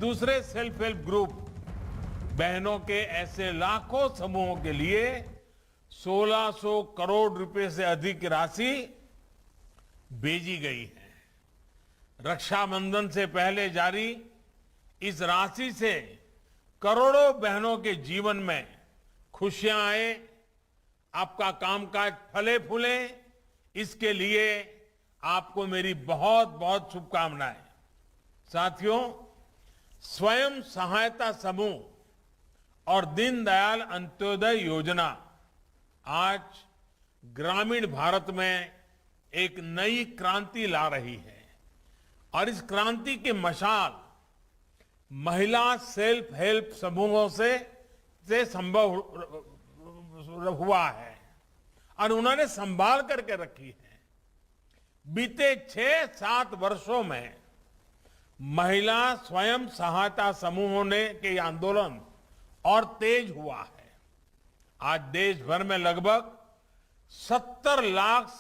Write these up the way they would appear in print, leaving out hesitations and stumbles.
दूसरे self help group बहनों के ऐसे लाखों समूहों के लिए 1600 करोड़ रुपए से अधिक की राशि भेजी गई है। रक्षाबंधन से पहले जारी इस राशि से करोड़ों बहनों के जीवन में खुशियां आए, आपका कामकाज फले फूले, इसके लिए आपको मेरी बहुत बहुत शुभकामनाएं। साथियों, स्वयं सहायता समूह और दीनदयाल अंत्योदय योजना आज ग्रामीण भारत में एक नई क्रांति ला रही है और इस क्रांति की मशाल महिला सेल्फ हेल्प समूहों से संभव हुआ है और उन्होंने संभाल करके रखी है। बीते 6-7 वर्षों में महिला स्वयं सहायता समूहों ने के आंदोलन और तेज हुआ है। आज देश भर में लगभग 70 लाख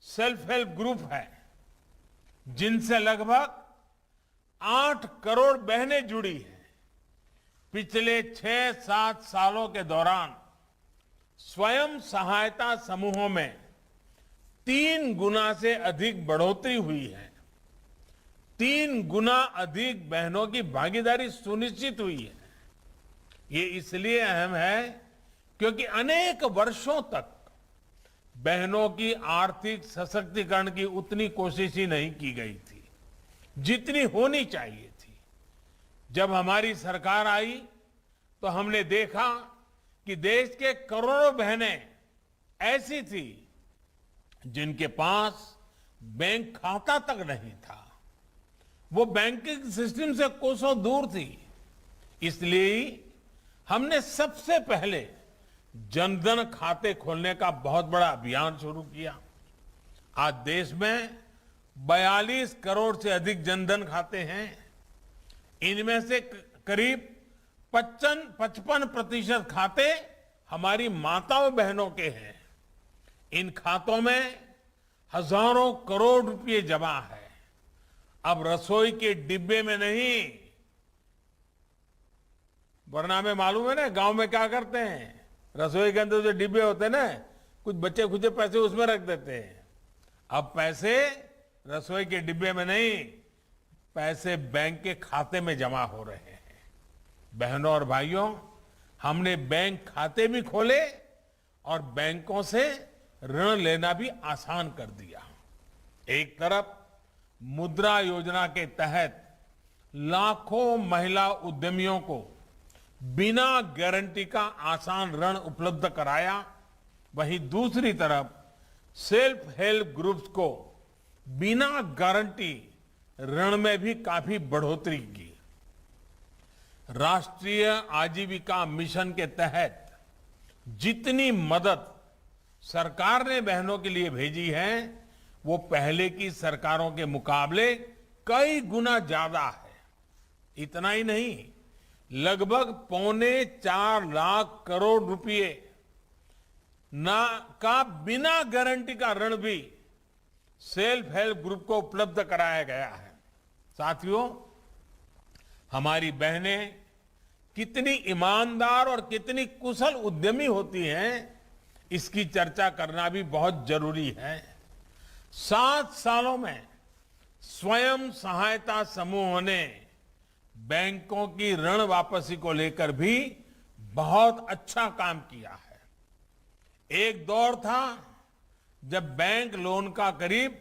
सेल्फ हेल्प ग्रुप है, जिनसे लगभग 8 करोड़ बहनें जुड़ी हैं। पिछले 6-7 सालों के दौरान स्वयं सहायता समूहों में 3 गुना से अधिक बढ़ोतरी हुई है। 3 गुना अधिक बहनों की भागीदारी सुनिश्चित हुई है। ये इसलिए अहम है क्योंकि अनेक वर्षों तक बहनों की आर्थिक सशक्तिकरण की उतनी कोशिश ही नहीं की गई थी जितनी होनी चाहिए थी। जब हमारी सरकार आई तो हमने देखा कि देश के करोड़ों बहनें ऐसी थी जिनके पास बैंक खाता तक नहीं था, वो बैंकिंग सिस्टम से कोसों दूर थी। इसलिए हमने सबसे पहले जनधन खाते खोलने का बहुत बड़ा अभियान शुरू किया। आज देश में 42 करोड़ से अधिक जनधन खाते हैं। इनमें से करीब 55% खाते हमारी माताओं बहनों के हैं। इन खातों में हजारों करोड़ रुपए जमा है। अब रसोई के डिब्बे में नहीं, वरना में मालूम है ना गांव में क्या करते हैं, रसोई के अंदर जो डिब्बे होते हैं ना, कुछ बच्चे खुचे पैसे उसमें रख देते हैं। अब पैसे रसोई के डिब्बे में नहीं, पैसे बैंक के खाते में जमा हो रहे हैं। बहनों और भाइयों, हमने बैंक खाते भी खोले और बैंकों से ऋण लेना भी आसान कर दिया। एक तरफ मुद्रा योजना के तहत लाखों महिला उद्यमियों को बिना गारंटी का आसान ऋण उपलब्ध कराया, वहीं दूसरी तरफ सेल्फ हेल्प ग्रुप्स को बिना गारंटी ऋण में भी काफी बढ़ोतरी की। राष्ट्रीय आजीविका मिशन के तहत जितनी मदद सरकार ने बहनों के लिए भेजी है, वो पहले की सरकारों के मुकाबले कई गुना ज्यादा है। इतना ही नहीं, लगभग 3.25 लाख करोड़ रुपए का बिना गारंटी का ऋण भी सेल्फ हेल्प ग्रुप को उपलब्ध कराया गया है। साथियों, हमारी बहनें कितनी ईमानदार और कितनी कुशल उद्यमी होती हैं, इसकी चर्चा करना भी बहुत जरूरी है। 7 सालों में स्वयं सहायता समूहों ने बैंकों की ऋण वापसी को लेकर भी बहुत अच्छा काम किया है। एक दौर था जब बैंक लोन का करीब,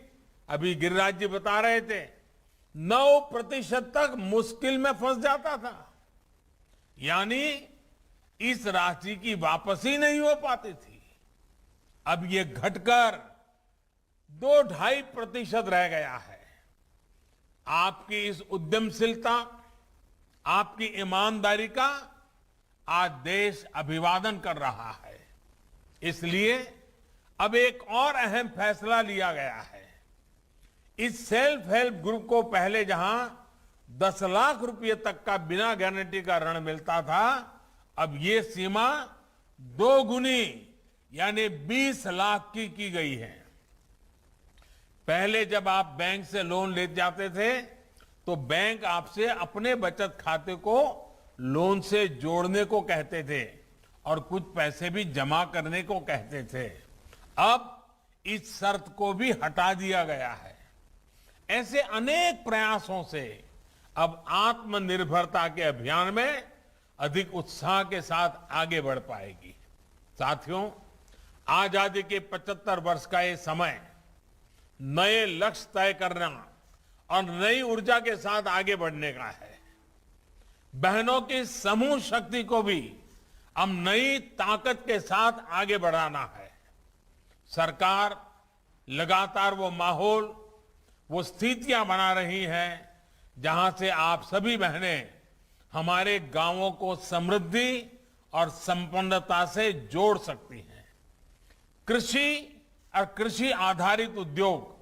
अभी गिरिराज जी बता रहे थे, 9% तक मुश्किल में फंस जाता था। यानी इस राशि की वापसी नहीं हो पाती थी। अब ये घटकर 2-2.5% रह गया है। आपकी इस उद्यमशीलता, आपकी ईमानदारी का आज देश अभिवादन कर रहा है। इसलिए अब एक और अहम फैसला लिया गया है। इस सेल्फ हेल्प ग्रुप को पहले जहां 10 लाख रुपए तक का बिना गारंटी का ऋण मिलता था, अब ये सीमा 2 गुनी यानी 20 लाख की गई है। पहले जब आप बैंक से लोन ले जाते थे तो बैंक आपसे अपने बचत खाते को लोन से जोड़ने को कहते थे और कुछ पैसे भी जमा करने को कहते थे। अब इस शर्त को भी हटा दिया गया है। ऐसे अनेक प्रयासों से अब आत्मनिर्भरता के अभियान में अधिक उत्साह के साथ आगे बढ़ पाएगी। साथियों, आजादी के 75 वर्ष का ये समय नए लक्ष्य तय करना और नई ऊर्जा के साथ आगे बढ़ने का है। बहनों की समूह शक्ति को भी हम नई ताकत के साथ आगे बढ़ाना है। सरकार लगातार वो माहौल, वो स्थितियां बना रही है जहां से आप सभी बहनें हमारे गांवों को समृद्धि और संपन्नता से जोड़ सकती हैं। कृषि और कृषि आधारित उद्योग